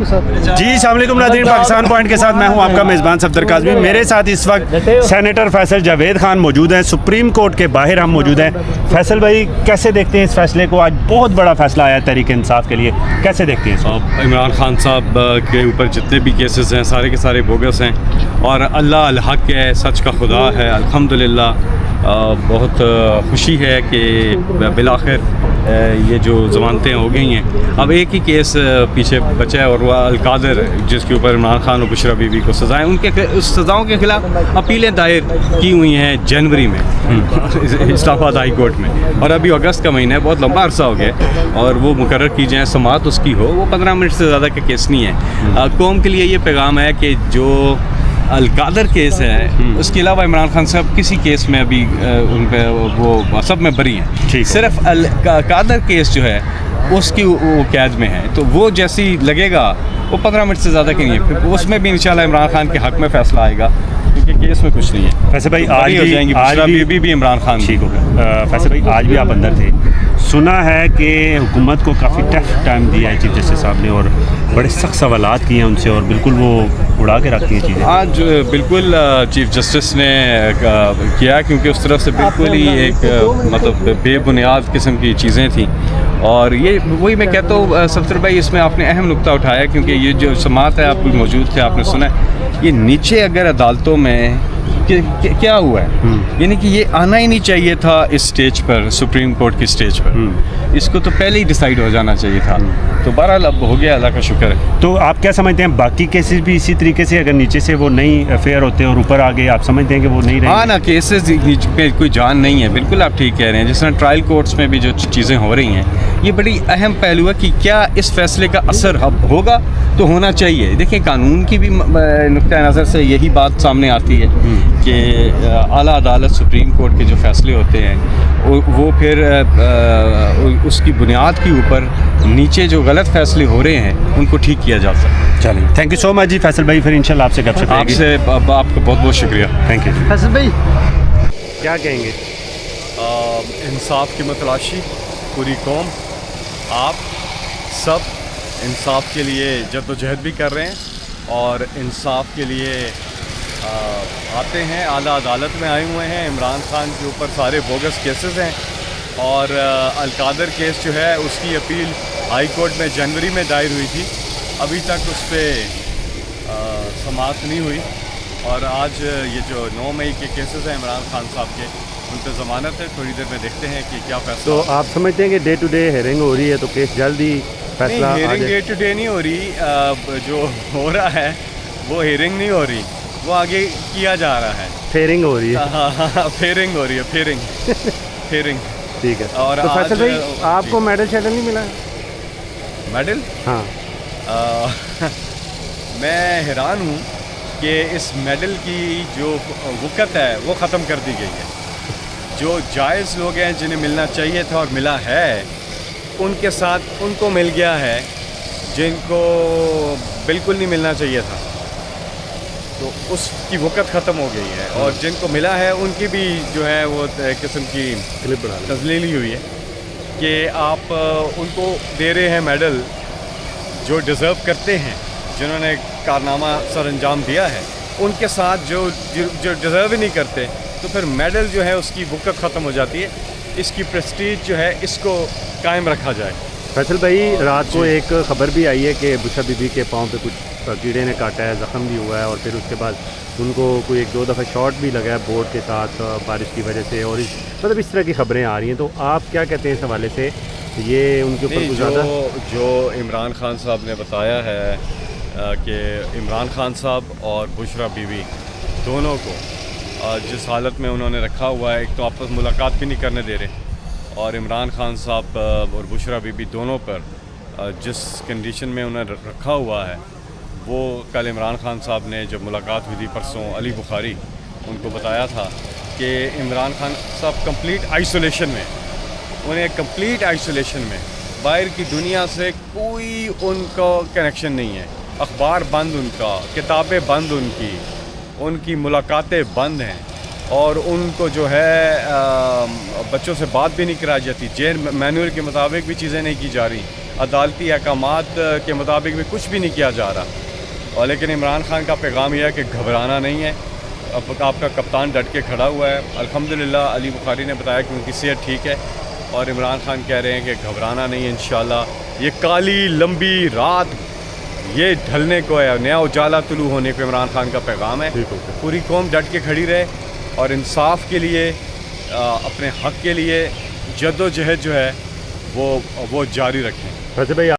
جی السلام علیکم ناظرین، پاکستان پوائنٹ کے ساتھ میں ہوں آپ کا میزبان صفدر کاظمی۔ میرے ساتھ اس وقت سینیٹر فیصل جاوید خان موجود ہیں، سپریم کورٹ کے باہر ہم موجود ہیں۔ فیصل بھائی کیسے دیکھتے ہیں اس فیصلے کو؟ آج بہت بڑا فیصلہ آیا تحریک انصاف کے لیے، کیسے دیکھتے ہیں اس کو؟ عمران خان صاحب کے اوپر جتنے بھی کیسز ہیں سارے کے سارے بوگس ہیں، اور اللہ الحق ہے، سچ کا خدا ہے، الحمدللہ۔ بہت خوشی ہے کہ بالآخر یہ جو ضمانتیں ہو گئی ہیں۔ اب ایک ہی کیس پیچھے بچا ہے، اور وہ القادر، جس کے اوپر عمران خان اور بشرا بی بی کو سزائیں، ان کے اس سزاؤں کے خلاف اپیلیں دائر کی ہوئی ہیں جنوری میں اسلام آباد ہائی کورٹ میں، اور ابھی اگست کا مہینہ ہے، بہت لمبا عرصہ ہو گیا، اور وہ مقرر کی جائیں، سماعت اس کی ہو۔ وہ 15 منٹ سے زیادہ کا کیس نہیں ہے۔ قوم کے لیے یہ پیغام ہے کہ جو القادر کیس ہے، اس کے علاوہ عمران خان صاحب کسی کیس میں ابھی ان پہ وہ سب میں بری ہیں، صرف القادر کیس جو ہے اس کی وہ قید میں ہے، تو وہ جیسی لگے گا وہ 15 منٹ سے زیادہ کی نہیں ہے، پھر اس میں بھی انشاءاللہ عمران خان کے حق میں فیصلہ آئے گا، کیونکہ کیس میں کچھ نہیں ہے۔ فیصل بھائی آج ہو جائیں گی، بشرا بی بھی عمران خان ٹھیک ہوگا۔ فیصل بھائی آج بھی آپ اندر تھے، سنا ہے کہ حکومت کو کافی ٹف ٹائم دیا ہے چیف جسٹس صاحب نے، اور بڑے سخت سوالات کیے ہیں ان سے، اور بالکل وہ اڑا کے رکھتی ہیں چیزیں۔ آج بالکل چیف جسٹس نے کیا، کیونکہ اس طرف سے بالکل ہی ایک مطلب بے بنیاد قسم کی چیزیں تھیں، اور یہ وہی میں کہتا ہوں صفدر بھائی، اس میں آپ نے اہم نقطہ اٹھایا، کیونکہ یہ جو سماعت ہے، آپ بھی موجود تھے، آپ نے سنا ہے، یہ نیچے اگر عدالتوں میں کیا ہوا ہے، یعنی کہ یہ آنا ہی نہیں چاہیے تھا اس سٹیج پر، سپریم کورٹ کی سٹیج پر، اس کو تو پہلے ہی ڈیسائیڈ ہو جانا چاہیے تھا، تو بہرحال اب ہو گیا، اللہ کا شکر ہے۔ تو آپ کیا سمجھتے ہیں باقی کیسز بھی اسی طریقے سے اگر نیچے سے وہ نہیں فیئر ہوتے اور اوپر آگے، آپ سمجھتے ہیں کہ وہ نہیں رہیں گے؟ ہاں نا، کیسز پہ کوئی جان نہیں ہے، بالکل آپ ٹھیک کہہ رہے ہیں۔ جس طرح ٹرائل کورٹس میں بھی جو چیزیں ہو رہی ہیں، یہ بڑی اہم پہلو ہے کہ کیا اس فیصلے کا اثر اب ہوگا تو ہونا چاہیے۔ دیکھیں، قانون کی بھی نقطۂ نظر سے یہی بات سامنے آتی ہے کہ اعلیٰ عدالت سپریم کورٹ کے جو فیصلے ہوتے ہیں، وہ پھر اس کی بنیاد کے اوپر نیچے جو غلط فیصلے ہو رہے ہیں ان کو ٹھیک کیا جا سکتا ہے۔ چلیے، تھینک یو سو مچ جی فیصل بھائی، پھر انشاءاللہ آپ سے گپ شپ آپ سے آپ کا بہت بہت شکریہ، تھینک یو۔ فیصل بھائی کیا کہیں گے؟ انصاف کی متلاشی، پوری قوم، آپ سب انصاف کے لیے جد و جہد بھی کر رہے ہیں، اور انصاف کے لیے آتے ہیں، اعلیٰ عدالت میں آئے ہوئے ہیں۔ عمران خان کے اوپر سارے بوگس کیسز ہیں، اور القادر کیس جو ہے اس کی اپیل ہائی کورٹ میں جنوری میں دائر ہوئی تھی، ابھی تک اس پہ سماعت نہیں ہوئی، اور آج یہ جو 9 مئی کے کیسز ہیں عمران خان صاحب کے، ان پہ ضمانت ہے۔ تھوڑی دیر میں دیکھتے ہیں کہ کیا فیصلہ۔ تو آپ سمجھتے ہیں کہ ڈے ٹو ڈے ہیئرنگ ہو رہی ہے تو کیس جلد ہی فیصلہ نہیں، آ ہیئرنگ جائے؟ ڈے ٹو ڈے نہیں ہو رہی، جو ہو رہا ہے وہ ہیئرنگ نہیں ہو رہی، وہ آگے کیا جا رہا ہے، فیئرنگ ہو رہی ہے۔ ہاں، فیئرنگ ہو رئی ہے، فیئرنگ۔ ٹھیک ہے، اور تو فیصل بھائی آپ جی، کو میڈل شیڈل نہیں ملا؟ میڈل؟ ہاں، میں حیران ہوں کہ اس میڈل کی جو وقت ہے وہ ختم کر دی گئی ہے۔ جو جائز لوگ ہیں جنہیں ملنا چاہیے تھا اور ملا ہے، ان کے ساتھ ان کو مل گیا ہے، جن کو بالکل نہیں ملنا چاہیے تھا، تو اس کی وقت ختم ہو گئی ہے، اور جن کو ملا ہے ان کی بھی جو ہے وہ ایک قسم کی کلپ بنا لیں۔ تذلیلی ہوئی ہے کہ آپ ان کو دے رہے ہیں میڈل جو ڈیزرو کرتے ہیں، جنہوں نے کارنامہ سر انجام دیا ہے، ان کے ساتھ جو ڈیزرو ہی نہیں کرتے، تو پھر میڈل جو ہے اس کی وقت ختم ہو جاتی ہے۔ اس کی پریسٹیج جو ہے اس کو قائم رکھا جائے۔ فیصل بھائی رات کو ایک خبر بھی آئی ہے کہ بشرا بی بی کے پاؤں پہ کچھ کیڑے نے کاٹا ہے، زخم بھی ہوا ہے، اور پھر اس کے بعد ان کو کوئی 1-2 دفعہ شاٹ بھی لگا ہے بورڈ کے ساتھ بارش کی وجہ سے، اور مطلب اس طرح کی خبریں آ رہی ہیں، تو آپ کیا کہتے ہیں اس حوالے سے؟ یہ ان کے اوپر کچھ زیادہ جو عمران خان صاحب نے بتایا ہے کہ عمران خان صاحب اور بشرا بی بی دونوں کو جس حالت میں انہوں نے رکھا ہوا ہے، ایک تو آپس ملاقات بھی نہیں کرنے دے رہے، اور عمران خان صاحب اور بشرا بی بی دونوں پر جس کنڈیشن میں انہیں رکھا ہوا ہے، وہ کل عمران خان صاحب نے جب ملاقات ہوئی تھی پرسوں، علی بخاری ان کو بتایا تھا کہ عمران خان صاحب کمپلیٹ آئسولیشن میں، انہیں کمپلیٹ آئسولیشن میں، باہر کی دنیا سے کوئی ان کا کنیکشن نہیں ہے، اخبار بند ان کا، کتابیں بند ان کی ملاقاتیں بند ہیں، اور ان کو جو ہے بچوں سے بات بھی نہیں کرائی جاتی، جیل مینول کے مطابق بھی چیزیں نہیں کی جا رہی، عدالتی احکامات کے مطابق بھی کچھ بھی نہیں کیا جا رہا. اور لیکن عمران خان کا پیغام یہ ہے کہ گھبرانا نہیں ہے. اب آپ کا کپتان ڈٹ کے کھڑا ہوا ہے. الحمدللہ علی بخاری نے بتایا کہ ان کی صحت ٹھیک ہے اور عمران خان کہہ رہے ہیں کہ گھبرانا نہیں ہے. انشاءاللہ یہ کالی لمبی رات یہ ڈھلنے کو ہے, نیا اجالا طلوع ہونے کو عمران خان کا پیغام ہے. پوری قوم ڈٹ کے کھڑی رہے اور انصاف کے لیے, اپنے حق کے لیے جد و جہد جو ہے وہ جاری رکھیں. ویسے بھائی